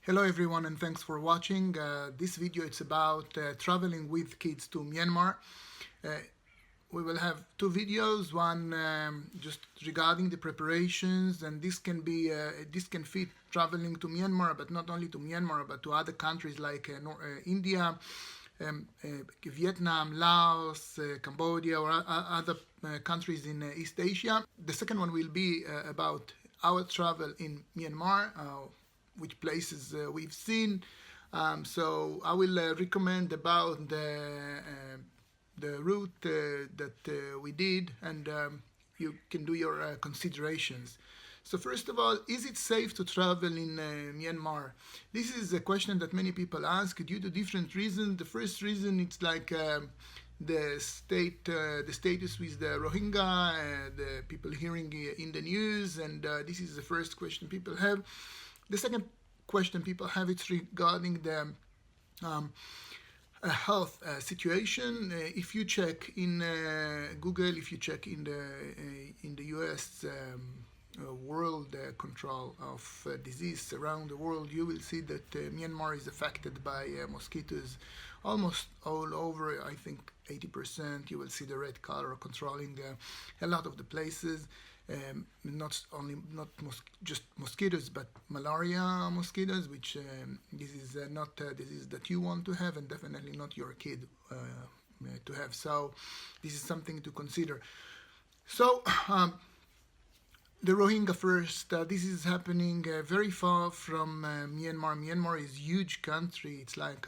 Hello everyone and thanks for watching. This video it's about traveling with kids to Myanmar. Uh, we will have two videos, one just regarding the preparations, and this can fit traveling to Myanmar, but not only to Myanmar but to other countries like India, Vietnam, Laos, Cambodia, or other countries in East Asia. The second one will be about our travel in Myanmar, which places we've seen. So I will recommend about the route that we did, and you can do your considerations. So first of all, is it safe to travel in Myanmar? This is a question that many people ask due to different reasons. The first reason, it's like the status with the Rohingya, the people hearing in the news, and this is the first question people have. The second question people have is regarding the health situation. If you check in Google, if you check in the U.S. World Control of Disease around the world, you will see that Myanmar is affected by mosquitoes almost all over. I think 80%. You will see the red color controlling a lot of the places. Not just mosquitoes, but malaria mosquitoes, which this is not a disease that you want to have, and definitely not your kid to have. So this is something to consider. So the Rohingya first. This is happening very far from Myanmar. Myanmar is a huge country. It's like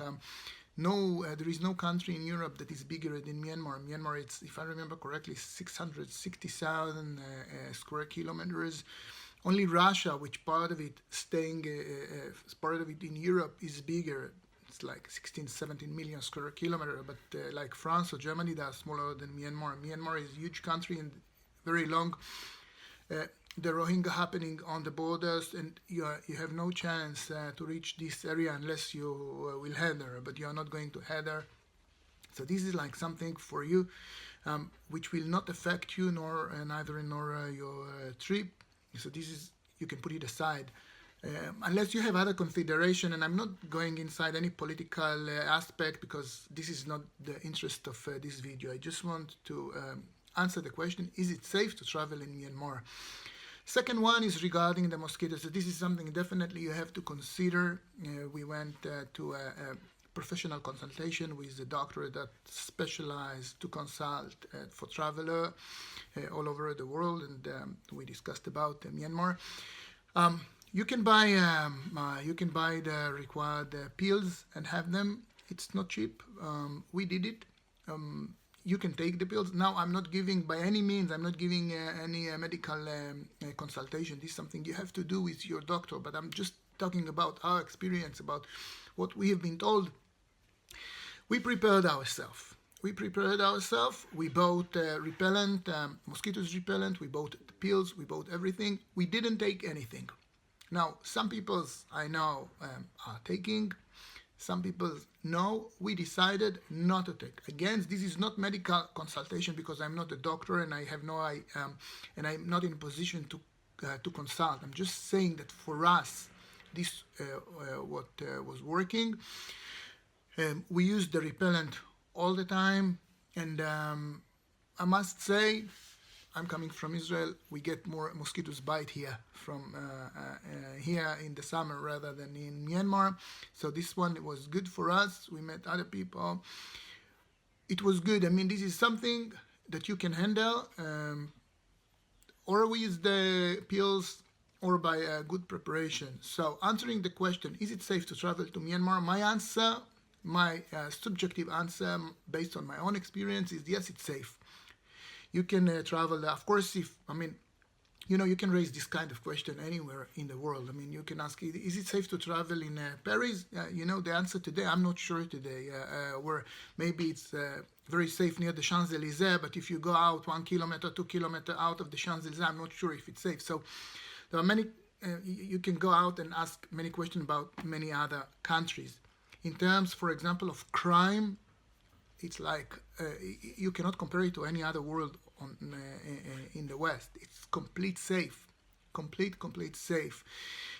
there is no country in Europe that is bigger than Myanmar. Myanmar, it's, if I remember correctly, 660,000 square kilometers. Only Russia, which part of it part of it in Europe, is bigger. It's like 16, 17 million square kilometers. But like France or Germany, they are smaller than Myanmar. Myanmar is a huge country and very long. The Rohingya happening on the borders, and you have no chance to reach this area unless you will head there, but you are not going to head there. So this is like something for you which will not affect you nor your trip. So this is, you can put it aside unless you have other consideration, and I'm not going inside any political aspect because this is not the interest of this video. I just want to answer the question, is it safe to travel in Myanmar? Second one is regarding the mosquitoes. So this is something definitely you have to consider. We went to a professional consultation with a doctor that specialized to consult for traveler all over the world, and we discussed about Myanmar. You can buy the required pills and have them. It's not cheap. We did it. You can take the pills. Now, I'm not giving, by any means, I'm not giving any medical consultation. This is something you have to do with your doctor, but I'm just talking about our experience, about what we have been told. We prepared ourselves. We bought repellent, mosquitoes repellent, we bought the pills, we bought everything. We didn't take anything. Now, some people I know are taking. Some people know. We decided not to take. Again, this is not medical consultation because I'm not a doctor and I have and I'm not in a position to consult. I'm just saying that for us, this what was working. We used the repellent all the time, and I must say, I'm coming from Israel. We get more mosquitoes bite here from here in the summer rather than in Myanmar. So this one was good for us. We met other people. It was good. I mean, this is something that you can handle, or with the pills, or by a good preparation. So answering the question, is it safe to travel to Myanmar? My answer, my subjective answer, based on my own experience, is yes, it's safe. You can travel, of course, you can raise this kind of question anywhere in the world. I mean, you can ask, is it safe to travel in Paris? The answer today, I'm not sure today, where maybe it's very safe near the Champs-Elysees, but if you go out 1 kilometer, 2 kilometers out of the Champs-Elysees, I'm not sure if it's safe. So there are many, you can go out and ask many questions about many other countries. In terms, for example, of crime, it's like you cannot compare it to any other world in the West. It's complete safe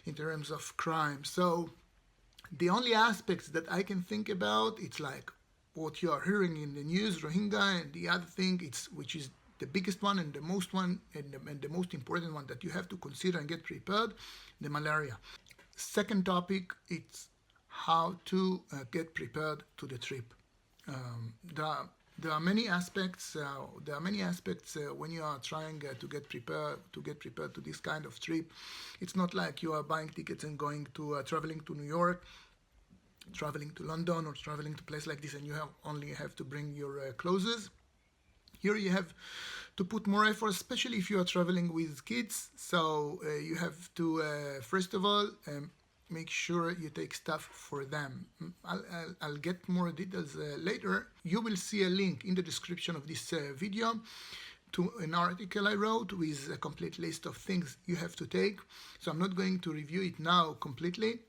in terms of crime. So The only aspects that I can think about, it's like what you are hearing in the news, Rohingya, and the other thing, which is the biggest one and the most one and the most important one that you have to consider and get prepared, the malaria. Second topic, it's how to get prepared to the trip. Um, there, there are many aspects. There are many aspects when you are trying to get prepared to this kind of trip. It's not like you are buying tickets and going to traveling to New York, traveling to London, or traveling to a place like this, and you only have to bring your clothes. Here you have to put more effort, especially if you are traveling with kids. So you have to, first of all, make sure you take stuff for them. I'll get more details later. You will see a link in the description of this video to an article I wrote with a complete list of things you have to take. So I'm not going to review it now completely,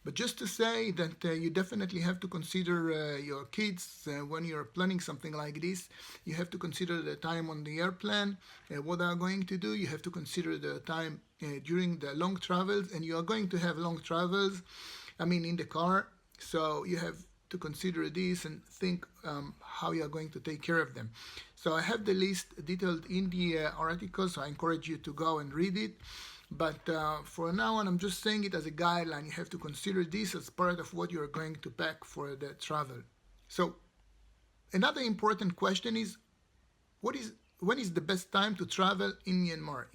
but just to say that you definitely have to consider your kids when you're planning something like this. You have to consider the time on the airplane, what they are going to do. You have to consider the time during the long travels, and you are going to have long travels, in the car. So you have to consider this and think how you are going to take care of them. So I have the list detailed in the article, so I encourage you to go and read it. But for now on, I'm just saying it as a guideline. You have to consider this as part of what you're going to pack for the travel. So another important question is, when is the best time to travel in Myanmar?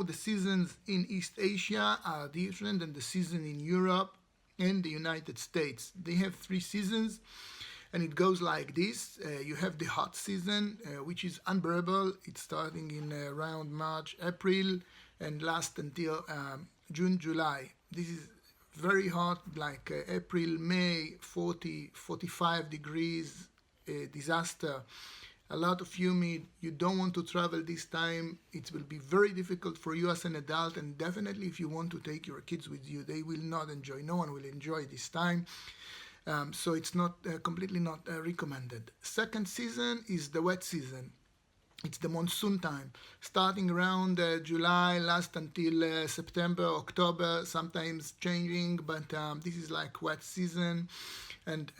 The seasons in East Asia are different than the season in Europe and the United States. They have 3 seasons, and it goes like this. You have the hot season, which is unbearable. It's starting in around March, April, and last until June, July. This is very hot, like April, May, 40, 45 degrees, disaster. A lot of humid. You don't want to travel this time. It will be very difficult for you as an adult, and definitely if you want to take your kids with you, they will not enjoy. No one will enjoy this time. So it's not completely not recommended. Second season is the wet season. It's the monsoon time, starting around July, last until September, October, sometimes changing, but this is like wet season, and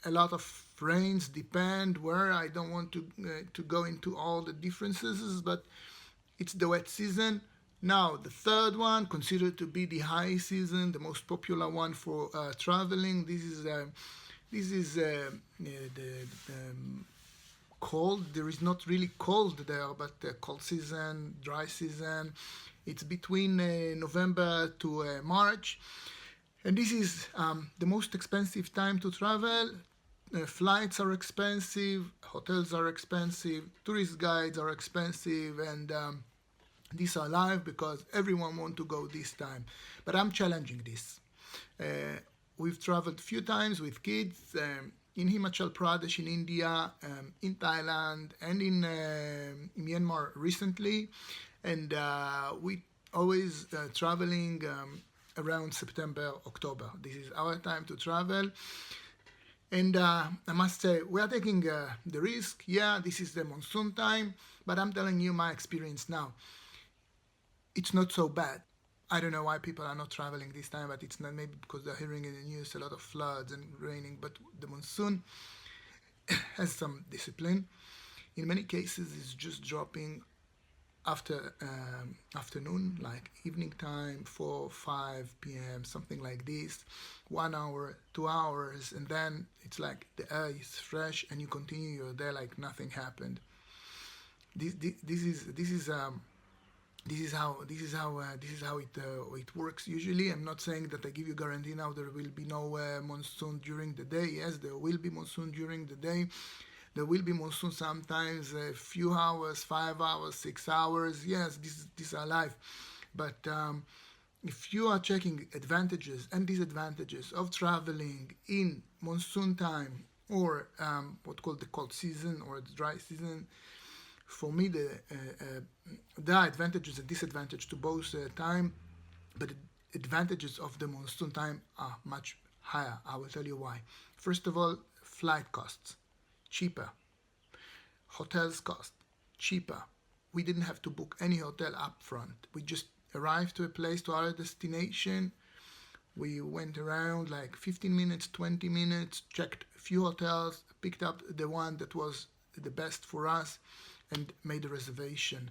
a lot of rains, depend where. I don't want to go into all the differences, but it's the wet season. Now, the third one, considered to be the high season, the most popular one for traveling. This is the cold. There is not really cold there, but cold season, dry season. It's between November to March, and this is the most expensive time to travel. Flights are expensive, hotels are expensive, tourist guides are expensive, and these are live because everyone wants to go this time. But I'm challenging this. We've traveled a few times with kids in Himachal Pradesh, in India, in Thailand, and in Myanmar recently. And we always traveling around September, October. This is our time to travel. And I must say, we are taking the risk. Yeah, this is the monsoon time, but I'm telling you my experience now. It's not so bad. I don't know why people are not traveling this time, but it's not, maybe because they're hearing in the news a lot of floods and raining, but the monsoon has some discipline. In many cases, it's just dropping after afternoon, like evening time, 4, 5 p.m., something like this, 1 hour, 2 hours, and then it's like the air is fresh and you continue your day like nothing happened. This is how it works usually. I'm not saying that I give you guarantee now there will be no monsoon during the day. Yes, there will be monsoon during the day. There will be monsoon sometimes a few hours, 5 hours, 6 hours. Yes, these are life. But if you are checking advantages and disadvantages of traveling in monsoon time or what called the cold season or the dry season, for me there are advantages and disadvantages to both time, but the advantages of the monsoon time are much higher. I will tell you why. First of all, flight costs. Cheaper. Hotels cost cheaper. We didn't have to book any hotel up front. We just arrived to a place, to our destination. We went around like 15 minutes, 20 minutes, checked a few hotels, picked up the one that was the best for us, and made a reservation.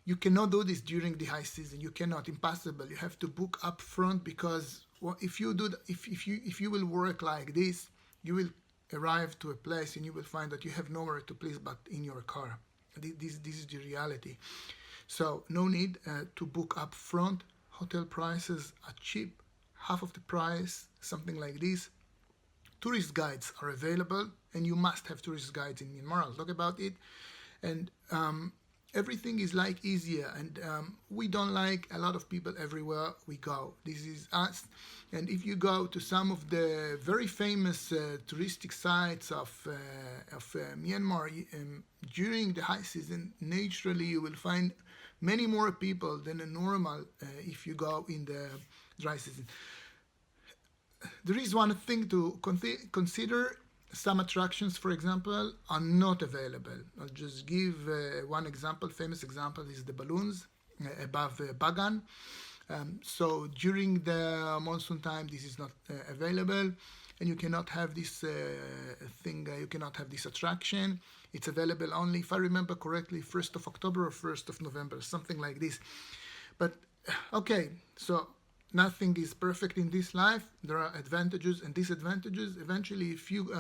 You cannot do this during the high season. You cannot, impossible. You have to book up front, because if you do, if you will work like this, you will arrive to a place and you will find that you have nowhere to place but in your car. This is the reality. So no need to book up front. Hotel prices are cheap, half of the price, something like this. Tourist guides are available, and you must have tourist guides in Myanmar. I'll talk about it. And everything is like easier, and we don't like a lot of people everywhere we go. This is us. And if you go to some of the very famous touristic sites of Myanmar during the high season, naturally you will find many more people than a normal if you go in the dry season. There is one thing to consider. Some attractions, for example, are not available. I'll just give one example. Famous example is the balloons above Bagan. So during the monsoon time, this is not available, and you cannot have this thing. You cannot have this attraction. It's available only, if I remember correctly, 1st of October or 1st of November, something like this. But okay, so nothing is perfect in this life. There are advantages and disadvantages. Eventually, if you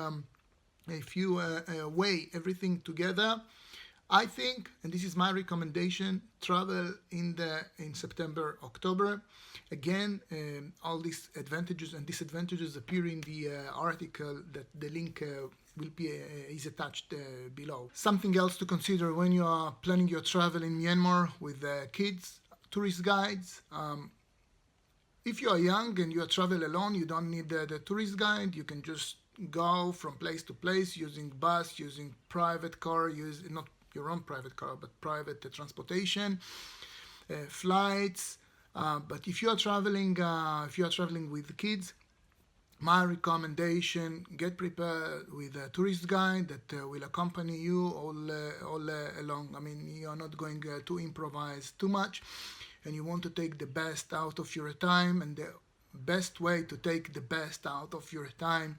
weigh everything together, I think, and this is my recommendation, travel in September, October. Again, all these advantages and disadvantages appear in the article that the link will be is attached below. Something else to consider when you are planning your travel in Myanmar with kids, tourist guides. If you are young and you travel alone, you don't need the tourist guide. You can just go from place to place using bus, using private car, not your own private car, but private transportation, flights. But if you are traveling with kids, my recommendation: get prepared with a tourist guide that will accompany you all along. I mean, you are not going to improvise too much, and you want to take the best out of your time. And the best way to take the best out of your time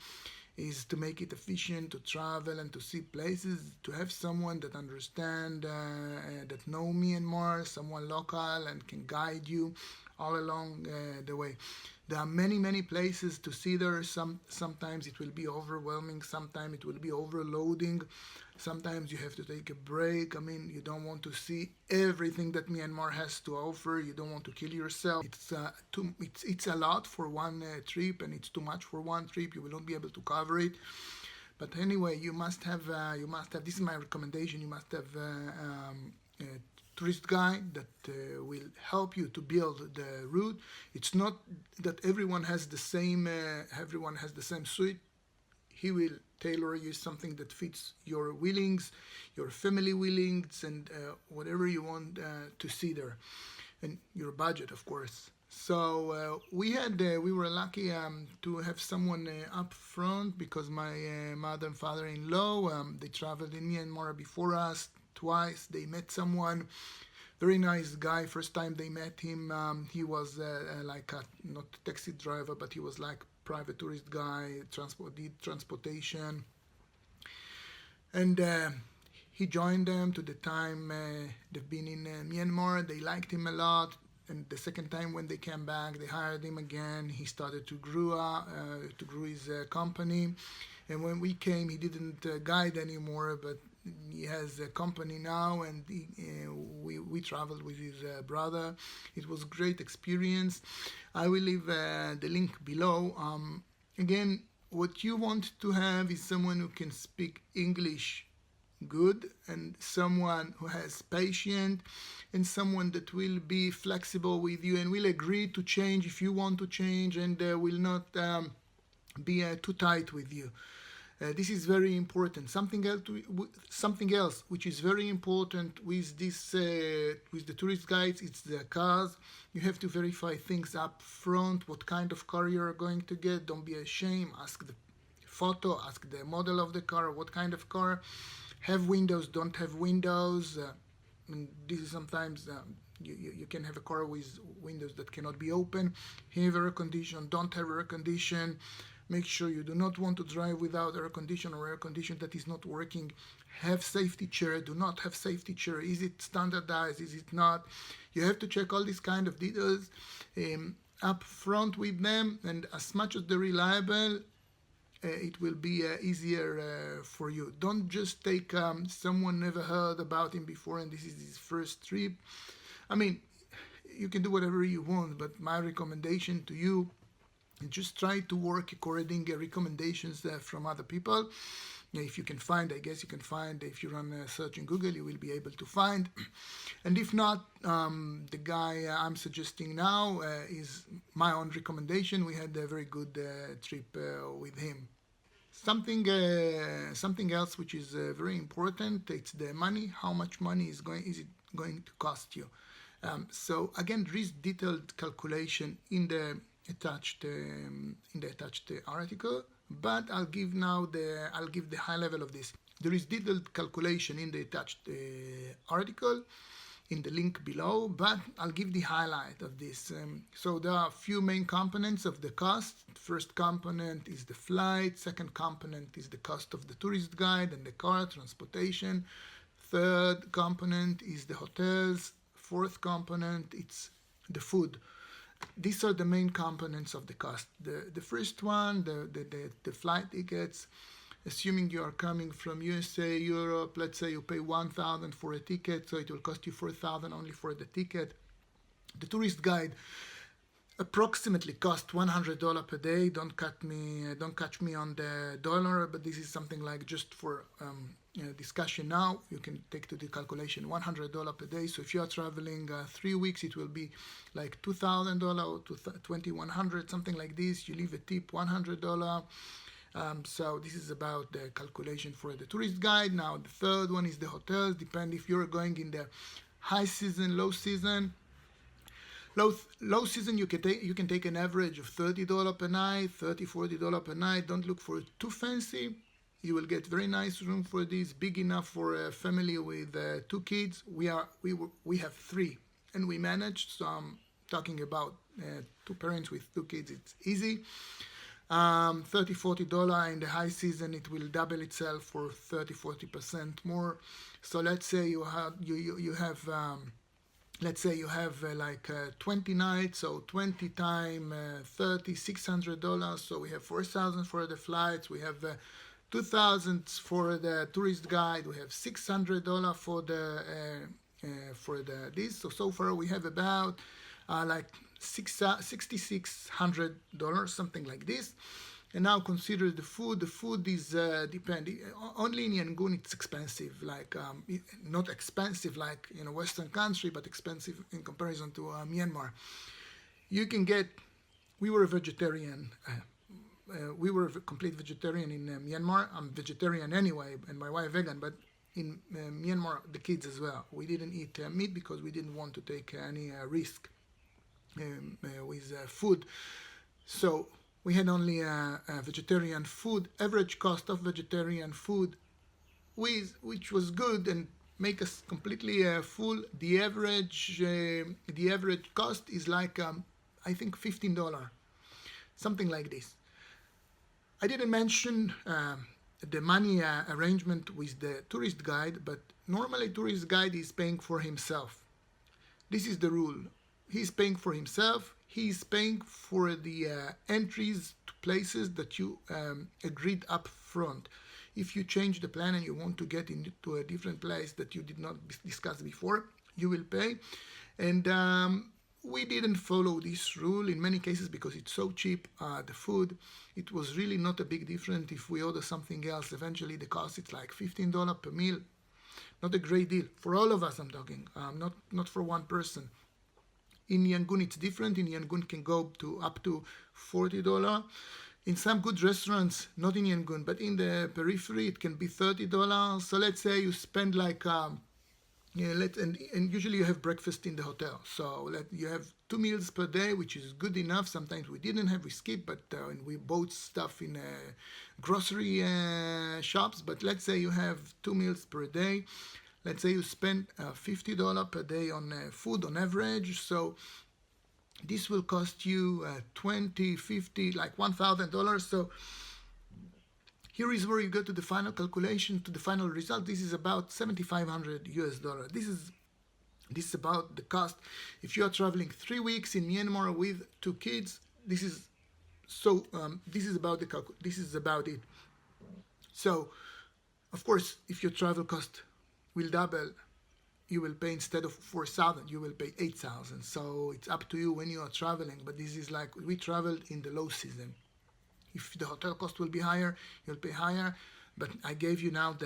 is to make it efficient, to travel and to see places, to have someone that understand, that know Myanmar, someone local, and can guide you all along the way. There are many places to see there. Sometimes it will be overwhelming, sometimes it will be overloading, sometimes you have to take a break. I mean, you don't want to see everything that Myanmar has to offer. You don't want to kill yourself. It's a lot for one trip, and it's too much for one trip. You will not be able to cover it. But anyway, you must have. This is my recommendation. You must have a tourist guide that will help you to build the route. It's not that everyone has the same suite. He will tailor you something that fits your willings, your family willings, and whatever you want to see there, and your budget, of course. So we were lucky to have someone up front, because my mother and father-in-law, they traveled in Myanmar before us twice. They met someone, very nice guy. First time they met him, he was like not a taxi driver, but he was like private tourist guy, did transportation, and he joined them to the time they've been in Myanmar. They liked him a lot, and the second time when they came back, they hired him again. He started to grow his company, and when we came, he didn't guide anymore, but he has a company now, and we traveled with his brother. It was a great experience. I will leave the link below. Again, what you want to have is someone who can speak English good, and someone who has patience, and someone that will be flexible with you and will agree to change if you want to change, and will not be too tight with you. This is very important. Something else which is very important with the tourist guides, it's the cars. You have to verify things up front. What kind of car you're going to get? Don't be ashamed. Ask the photo. Ask the model of the car. What kind of car? Have windows? Don't have windows? And this is sometimes You can have a car with windows that cannot be open, have air condition, don't have air condition. Make sure you do not want to drive without air condition or air condition that is not working. Have safety chair, do not have safety chair. Is it standardized? Is it not? You have to check all these kind of details up front with them, and as much as they're reliable, it will be easier for you. Don't just take someone never heard about him before and this is his first trip. I mean, you can do whatever you want, but my recommendation to you, just try to work according to recommendations from other people. If you can find, I guess you can find, if you run a search in Google, you will be able to find. And if not, the guy I'm suggesting now is my own recommendation. We had a very good trip with him. Something else which is very important, it's the money. How much money is it going to cost you? So again, there is detailed calculation in the attached article, but I'll give the high level of this. There is detailed calculation in the attached article in the link below, but I'll give the highlight of this. So there are a few main components of the cost. First component is the flight. Second component is the cost of the tourist guide and the car transportation. Third component is the hotels. Fourth component, it's the food. These are the main components of the cost. The first one, the flight tickets. Assuming you are coming from USA, Europe, let's say you pay $1,000 for a ticket, so it will cost you $4,000 only for the ticket. The tourist guide approximately cost $100 per day. Don't catch me on the dollar, but this is something like, just for discussion now, you can take to the calculation, $100 per day. So if you are traveling 3 weeks, it will be like $2,000 or $2,100, something like this. You leave a tip, $100. So this is about the calculation for the tourist guide. Now the third one is the hotels. Depend if you're going in the high season, low season. Low season, you can take an average of $30 per night, $40 per night. Don't look for too fancy. You will get very nice room for this, big enough for a family with 2 kids. We have 3, and we managed. So I'm talking about 2 parents with 2 kids. It's easy. $30-40 in the high season, it will double itself for 30-40% more. So let's say you have let's say you have like 20 nights, so 20 times 30, $600. So we have $4,000 for the flights. We have $2,000 for the tourist guide. We have $600 for this. So far we have about like $6,600, something like this. And now consider the food. The food is depending. Only in Yangon it's expensive, like not expensive like in a Western country, but expensive in comparison to Myanmar. You can get. We were a vegetarian. We were a complete vegetarian in Myanmar. I'm vegetarian anyway, and my wife vegan. But in Myanmar, the kids as well. We didn't eat meat because we didn't want to take any risk with food. So we had only vegetarian food. Average cost of vegetarian food, which was good and make us completely full. The average cost is like I think $15, something like this. I didn't mention the money arrangement with the tourist guide, but normally tourist guide is paying for himself. This is the rule. He's paying for himself. He's paying for the entries to places that you agreed up front. If you change the plan and you want to get into a different place that you did not discuss before, you will pay. And we didn't follow this rule in many cases because it's so cheap, the food. It was really not a big difference if we order something else. Eventually the cost is like $15 per meal. Not a great deal. For all of us I'm talking, not for one person. In Yangon it's different. In Yangon can go to up to $40. In some good restaurants, not in Yangon, but in the periphery, it can be $30. So let's say you spend like, and usually you have breakfast in the hotel. So you have 2 meals per day, which is good enough. Sometimes we didn't have, we skipped, but we bought stuff in grocery shops. But let's say you have 2 meals per day. let's say you spend $50 per day on food on average, so this will cost you 20, 50, like $1,000. So here is where you go to the final calculation, to the final result. This is about 7,500 US dollar. This is about the cost. If you are traveling 3 weeks in Myanmar with 2 kids, this is this is about it. So, of course, if your travel cost will double, you will pay, instead of 4,000, you will pay 8,000. So it's up to you when you are traveling. But this is like, we traveled in the low season. If the hotel cost will be higher, you'll pay higher. But I gave you now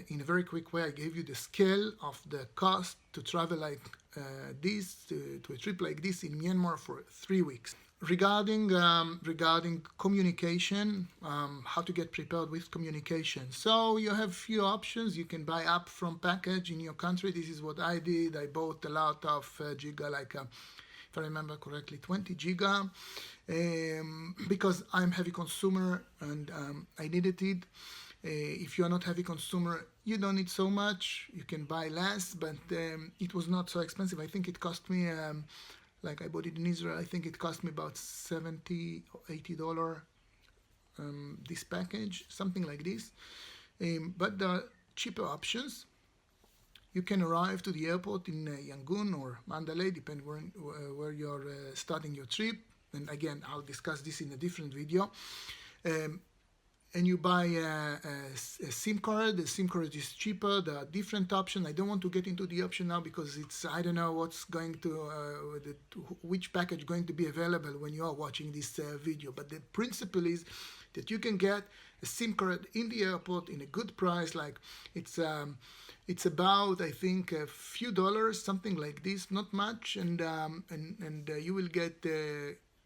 in a very quick way, I gave you the scale of the cost to travel like this, to a trip like this in Myanmar for 3 weeks. Regarding communication, how to get prepared with communication. So you have few options. You can buy up from package in your country. This is what I did. I bought a lot of giga, like if I remember correctly, 20 giga, because I'm heavy consumer and I needed it. If you are not heavy consumer, you don't need so much. You can buy less, but it was not so expensive. I think it cost me, like I bought it in Israel, I think it cost me about $70 or $80 this package, something like this. But there are cheaper options. You can arrive to the airport in Yangon or Mandalay, depending where you're starting your trip. And again, I'll discuss this in a different video. And you buy a SIM card. The SIM card is cheaper. There are different options. I don't want to get into the option now because I don't know what's going to, which package going to be available when you are watching this video. But the principle is that you can get a SIM card in the airport in a good price. Like it's about, I think, a few dollars, something like this, not much, and you will get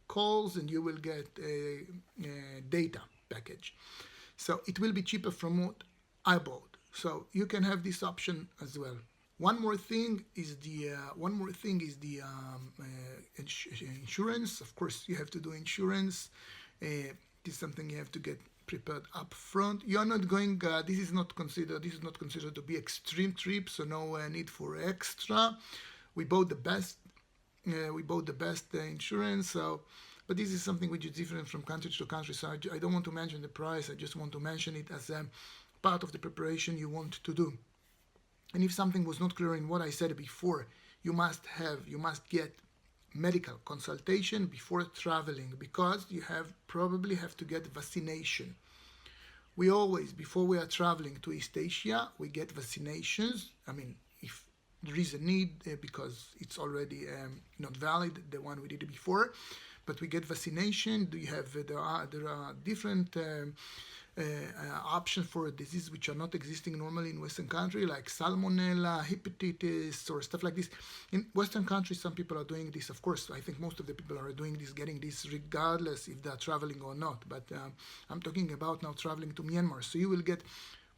calls and you will get data package. So it will be cheaper from what I bought. So you can have this option as well. One more thing is the insurance. Of course, you have to do insurance. This is something you have to get prepared up front. You are not going. This is not considered to be extreme trip, so no need for extra. We bought the best. Insurance. So. But this is something which is different from country to country, so I don't want to mention the price. I just want to mention it as part of the preparation you want to do. And if something was not clear in what I said before, you must get medical consultation before traveling, because you probably have to get vaccination. We always, before we are traveling to East Asia, we get vaccinations. I mean, if there is a need, because it's already not valid, the one we did before. But we get vaccination. There are different options for a disease which are not existing normally in Western countries, like salmonella, hepatitis, or stuff like this. In Western countries, some people are doing this. Of course, I think most of the people are doing this, getting this, regardless if they are traveling or not. But I'm talking about now traveling to Myanmar. So you will get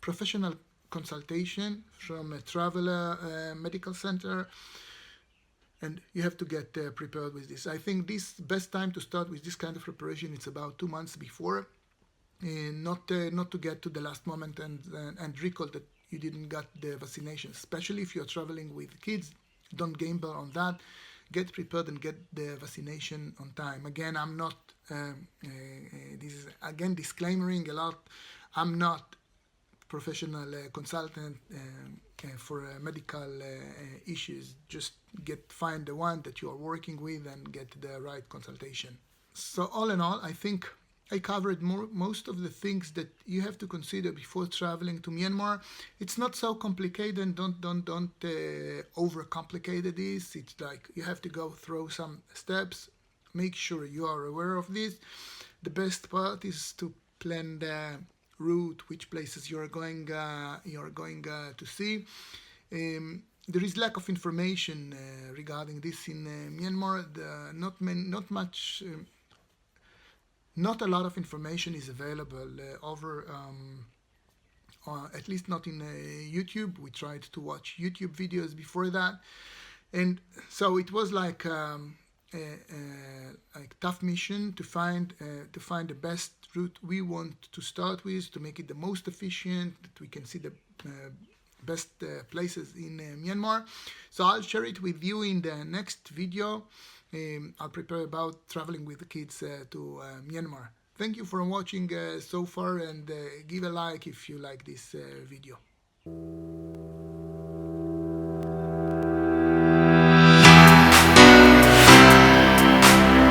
professional consultation from a traveler medical center. And you have to get prepared with this. I think this best time to start with this kind of preparation. It's about 2 months before, not to get to the last moment and recall that you didn't get the vaccination. Especially if you're traveling with kids, don't gamble on that. Get prepared and get the vaccination on time. Again, I'm not. This is again disclaimering a lot. I'm not professional consultant for medical issues. Just find the one that you are working with and get the right consultation. So all in all, I think I covered most of the things that you have to consider before traveling to Myanmar. It's not so complicated. Don't overcomplicate this. It's like you have to go through some steps. Make sure you are aware of this. The best part is to plan the route, which places you're going to see. There is lack of information regarding this in Myanmar. Not a lot of information is available over, at least not in YouTube. We tried to watch YouTube videos before that, and so it was like a tough mission to find the best route we want to start with, to make it the most efficient, that we can see the best places in Myanmar. So I'll share it with you in the next video. I'll prepare about traveling with the kids to Myanmar. Thank you for watching so far, and give a like if you like this video.